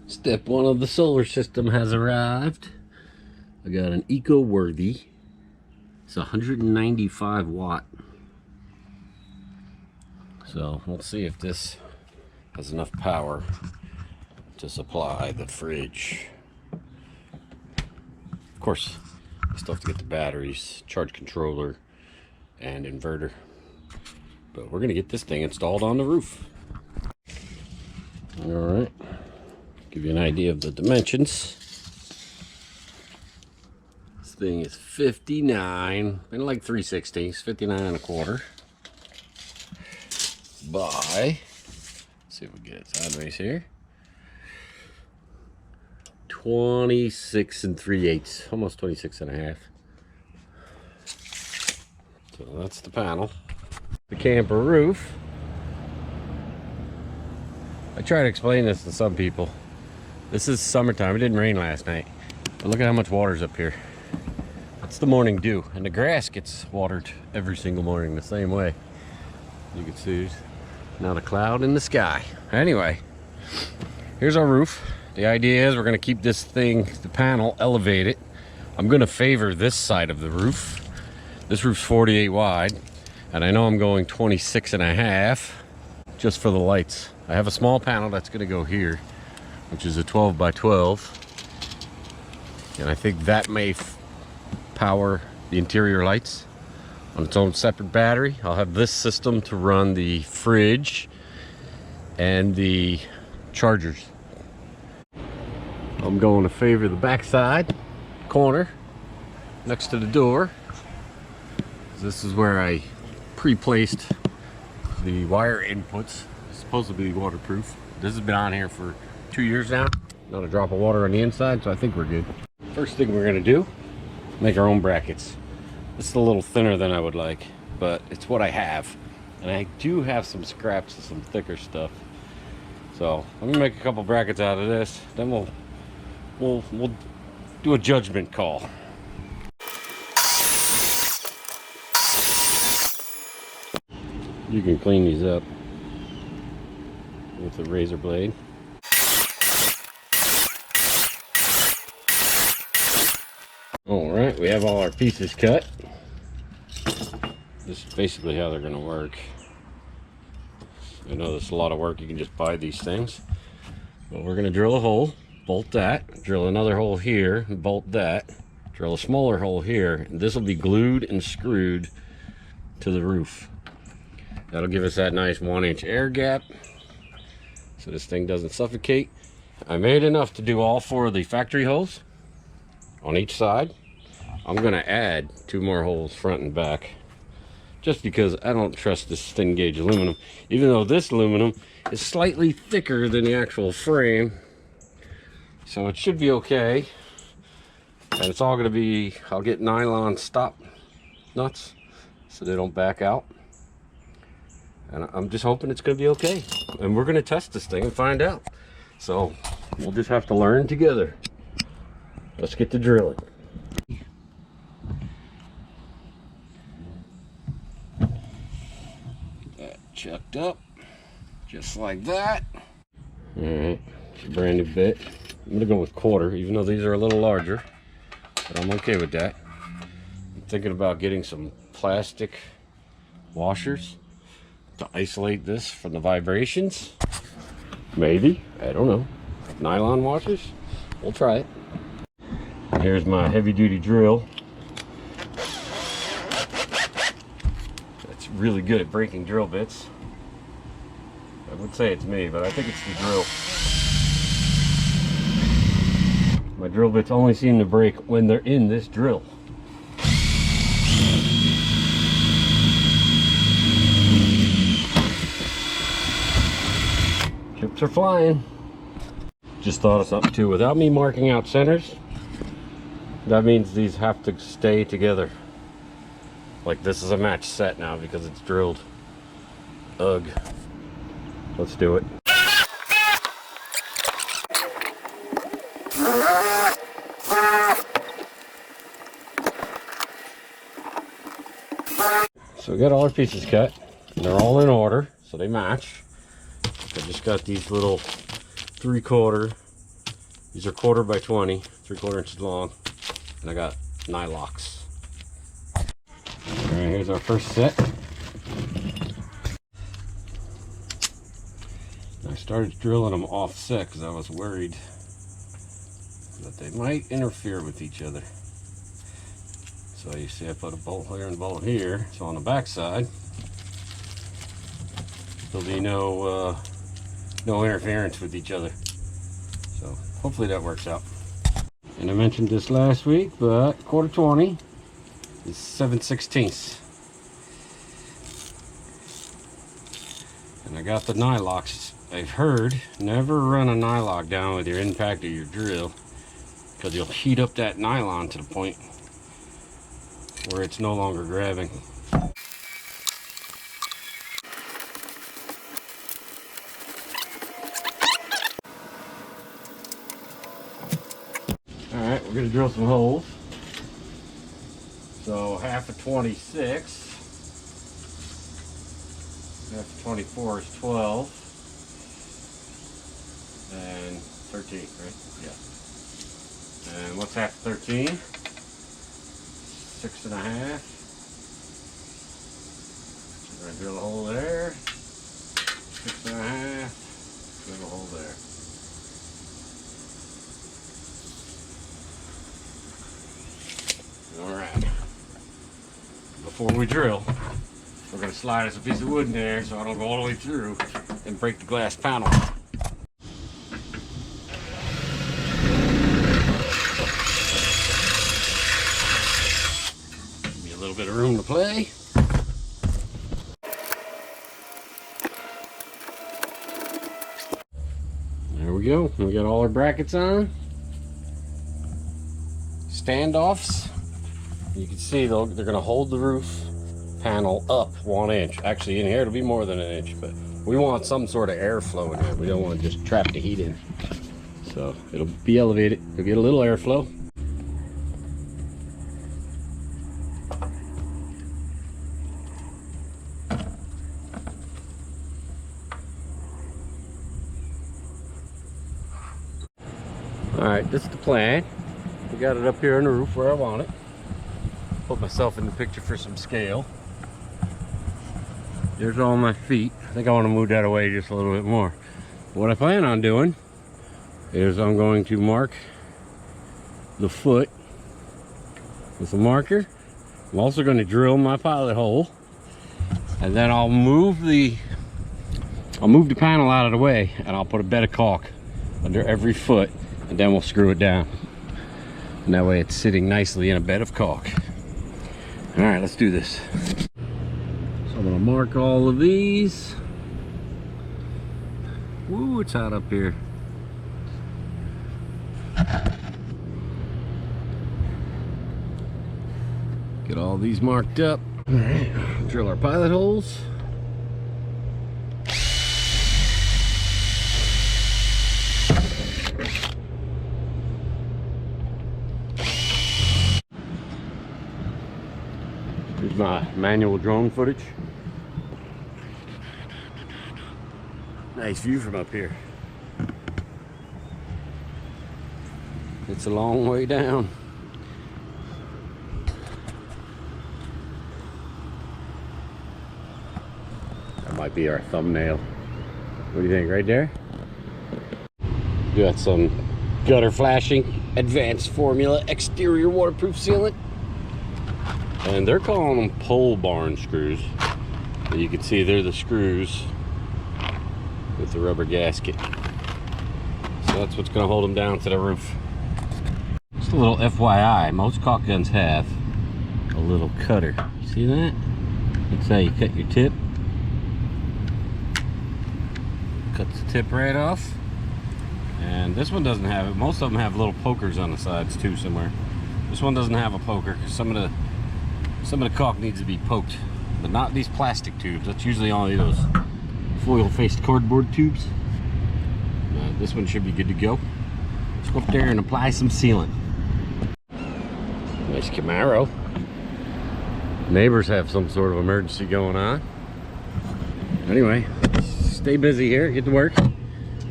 Step one of the solar system has arrived. I got an EcoWorthy. It's 195 watt. So let's see if this has enough power to supply the fridge. Of course, I still have to get the batteries, charge controller, and inverter. But we're gonna get this thing installed on the roof. All right, give you an idea of the dimensions. This thing is 59 and like 3/16, 59 and a quarter by, let's see if we get it sideways here, 26 and 3/8, almost 26 and a half. So that's the panel. The camper roof. I try to explain this to some people. This is summertime. It didn't rain last night, but look at how much water's up here. It's the morning dew, and the grass gets watered every single morning the same way. You can see there's not a cloud in the sky. Anyway, here's our roof. The idea is we're gonna keep this thing, the panel, elevated. I'm gonna favor this side of the roof. This roof's 48 wide, and I know I'm going 26 and a half just for the lights. I have a small panel that's gonna go here, which is a 12 by 12. And I think that may power the interior lights on its own separate battery. I'll have this system to run the fridge and the chargers. I'm going to favor the backside corner next to the door. This is where I pre-placed the wire inputs. It's supposed to be waterproof. This has been on here for 2 years now. Not a drop of water on the inside, so I think we're good. First thing we're gonna do, make our own brackets. This is a little thinner than I would like, but it's what I have. And I do have some scraps of some thicker stuff. So I'm gonna make a couple brackets out of this. Then we'll do a judgment call. You can clean these up with a razor blade. All right, we have all our pieces cut. This is basically how they're gonna work. I know there's a lot of work. You can just buy these things. But we're gonna drill a hole, bolt that, drill another hole here, and bolt that, drill a smaller hole here, and this will be glued and screwed to the roof. That'll give us that nice 1-inch air gap so this thing doesn't suffocate. I made enough to do all 4 of the factory holes on each side. I'm gonna add 2 more holes front and back just because I don't trust this thin gauge aluminum, even though this aluminum is slightly thicker than the actual frame, so it should be okay. And it's all gonna be, I'll get nylon stop nuts so they don't back out. And I'm just hoping it's gonna be okay. And we're gonna test this thing and find out. So we'll just have to learn together. Let's get to drilling. Get that chucked up, just like that. All right, it's a brand new bit. I'm gonna go with 1/4, even though these are a little larger, but I'm okay with that. I'm thinking about getting some plastic washers to isolate this from the vibrations. Maybe, I don't know. Nylon washers, we'll try it. Here's my heavy duty drill. It's really good at breaking drill bits. I would say it's me, but I think it's the drill. My drill bits only seem to break when they're in this drill. Chips are flying. Just thought of something too. Without me marking out centers, that means these have to stay together. Like this is a match set now because it's drilled. Ugh. Let's do it. So we got all our pieces cut. They're all in order, so they match. I just got these little 3/4 These are 1/4 by 20, 3/4 inches long, and I got nylocks. All right, here's our first set. I started drilling them offset because I was worried that they might interfere with each other. So you see I put a bolt here and a bolt here. So on the back side, there'll be no interference with each other. So hopefully that works out. And I mentioned this last week, but 1/4 20 is 7/16. And I got the nylocks. I've heard never run a nylock down with your impact of your drill, because you'll heat up that nylon to the point where it's no longer grabbing. Alright, we're going to drill some holes. So 1/2 of 26, 1/2 of 24 is 12, and 13, right? Yeah. And what's 1/2 of 13? 6 1/2. So we're going to drill a hole there. 6 1/2. Drill a hole there. Alright. Before we drill, we're going to slide us a piece of wood in there so I don't go all the way through and break the glass panel. Give me a little bit of room to play. There we go. We got all our brackets on. Standoffs. You can see they're going to hold the roof panel up 1 inch. Actually, in here it'll be more than 1 inch, but we want some sort of airflow in there. We don't want to just trap the heat in. So it'll be elevated. You'll get a little airflow. Alright, this is the plan. We got it up here on the roof where I want it. Put myself in the picture for some scale. There's all my feet. I think I want to move that away just a little bit more. What I plan on doing is I'm going to mark the foot with a marker. I'm also going to drill my pilot hole, and then I'll move the panel out of the way, and I'll put a bed of caulk under every foot, and then we'll screw it down. And that way it's sitting nicely in a bed of caulk. All right, let's do this. So I'm gonna mark all of these. Woo, it's hot up here. Get all these marked up. All right, drill our pilot holes. Here's my manual drone footage. Nice view from up here. It's a long way down. That might be our thumbnail. What do you think, right there? We got some gutter flashing, advanced formula, exterior waterproof sealant. And they're calling them pole barn screws. But you can see they're the screws with the rubber gasket. So that's what's going to hold them down to the roof. Just a little FYI, most caulk guns have a little cutter. See that? That's how you cut your tip. Cuts the tip right off. And this one doesn't have it. Most of them have little pokers on the sides too somewhere. This one doesn't have a poker because some of the caulk needs to be poked, but not these plastic tubes. That's usually only those foil-faced cardboard tubes. This one should be good to go. Let's go up there and apply some sealant. Nice Camaro. Neighbors have some sort of emergency going on. Anyway, stay busy here, get to work.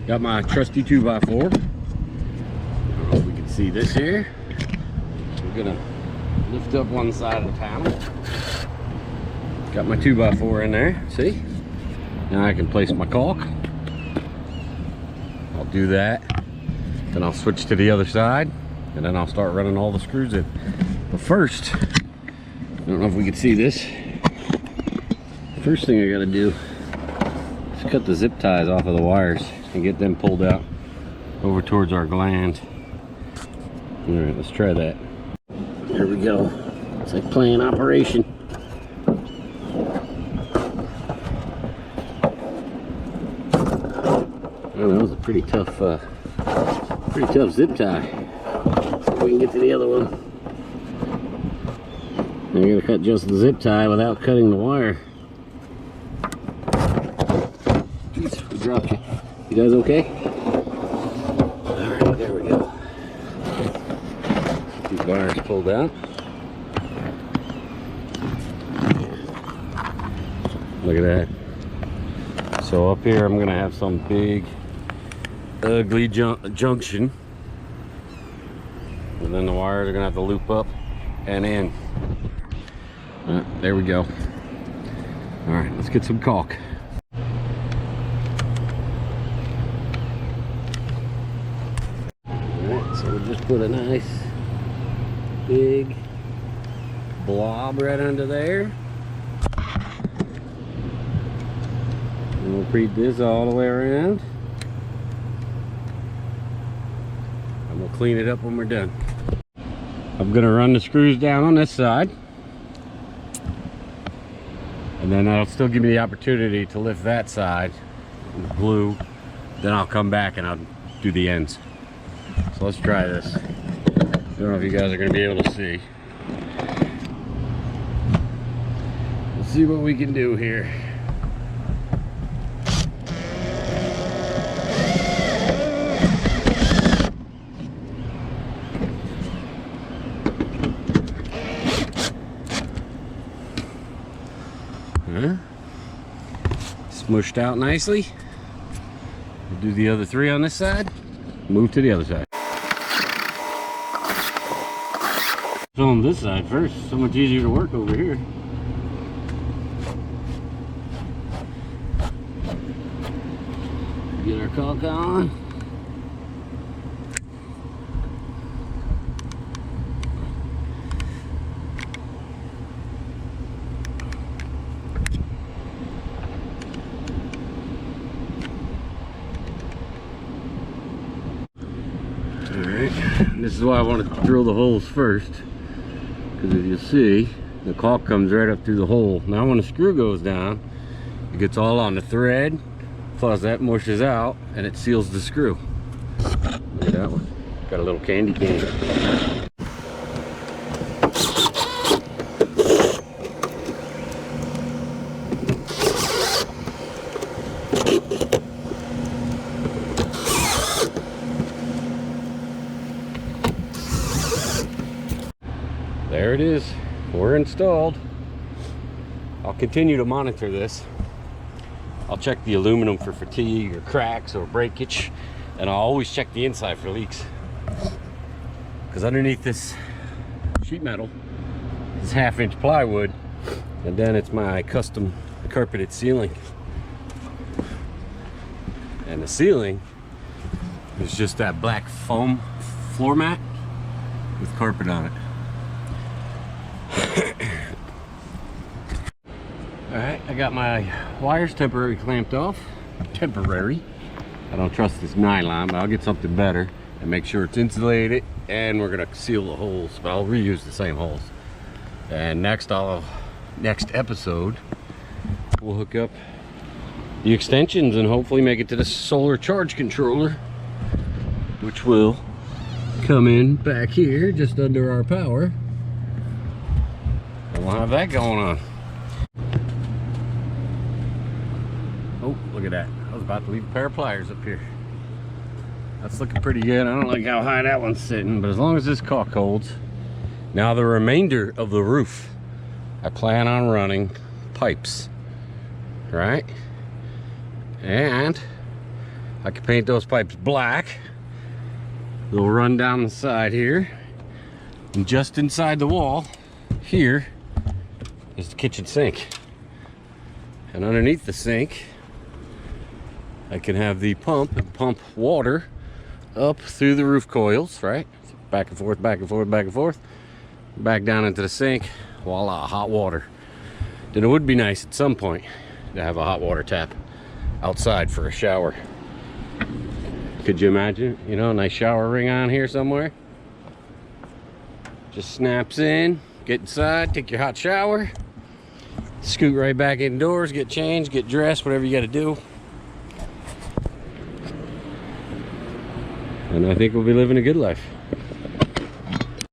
Got my trusty 2x4. see this here. We're gonna lift up one side of the panel. Got my 2x4 in there, see? Now I can place my caulk. I'll do that. Then I'll switch to the other side, and then I'll start running all the screws in. But first, I don't know if we can see this. First thing I gotta do is cut the zip ties off of the wires and get them pulled out over towards our gland. All right, let's try that. Here we go. It's like playing Operation. Oh, that was a pretty tough zip tie. See if we can get to the other one. Now you're gonna cut just the zip tie without cutting the wire. Jeez, we dropped you. You guys okay? Alright, there we go. These wires pulled out. Look at that. So up here I'm gonna have some big ugly junction, and then the wires are gonna have to loop up and in. There we go. All right, let's get some caulk. All right, so we'll just put a nice big blob right under there, and we'll repeat this all the way around. And we'll clean it up when we're done. I'm gonna run the screws down on this side, and then that'll still give me the opportunity to lift that side with the glue. Then I'll come back and I'll do the ends. So let's try this. I don't know if you guys are gonna be able to see. Let's see what we can do here. Smushed out nicely. We'll do the other three on this side. Move to the other side. So on this side first, so much easier to work over here. Get our caulk on. This is why I want to drill the holes first, because if you see, the caulk comes right up through the hole. Now when the screw goes down, it gets all on the thread, plus that mushes out and it seals the screw. Look at that one. Got a little candy cane. There it is. We're installed. I'll continue to monitor this. I'll check the aluminum for fatigue or cracks or breakage, and I'll always check the inside for leaks, because underneath this sheet metal is 1/2-inch plywood, and then it's my custom carpeted ceiling, and the ceiling is just that black foam floor mat with carpet on it. Alright, I got my wires temporarily clamped off. Temporary. I don't trust this nylon, but I'll get something better and make sure it's insulated, and we're gonna seal the holes, but I'll reuse the same holes. And next episode we'll hook up the extensions and hopefully make it to the solar charge controller, which will come in back here just under our power. And we'll have that going on. Oh, look at that. I was about to leave a pair of pliers up here. That's looking pretty good. I don't like how high that one's sitting, but as long as this caulk holds. Now the remainder of the roof, I plan on running pipes, right? And I can paint those pipes black We'll run down the side here, and just inside the wall here is the kitchen sink. And underneath the sink, I can have the pump and pump water up through the roof coils, right? Back and forth, back and forth, back and forth. Back down into the sink. Voila, hot water. Then it would be nice at some point to have a hot water tap outside for a shower. Could you imagine, you know, a nice shower ring on here somewhere? Just snaps in, get inside, take your hot shower, scoot right back indoors, get changed, get dressed, whatever you got to do. And I think we'll be living a good life.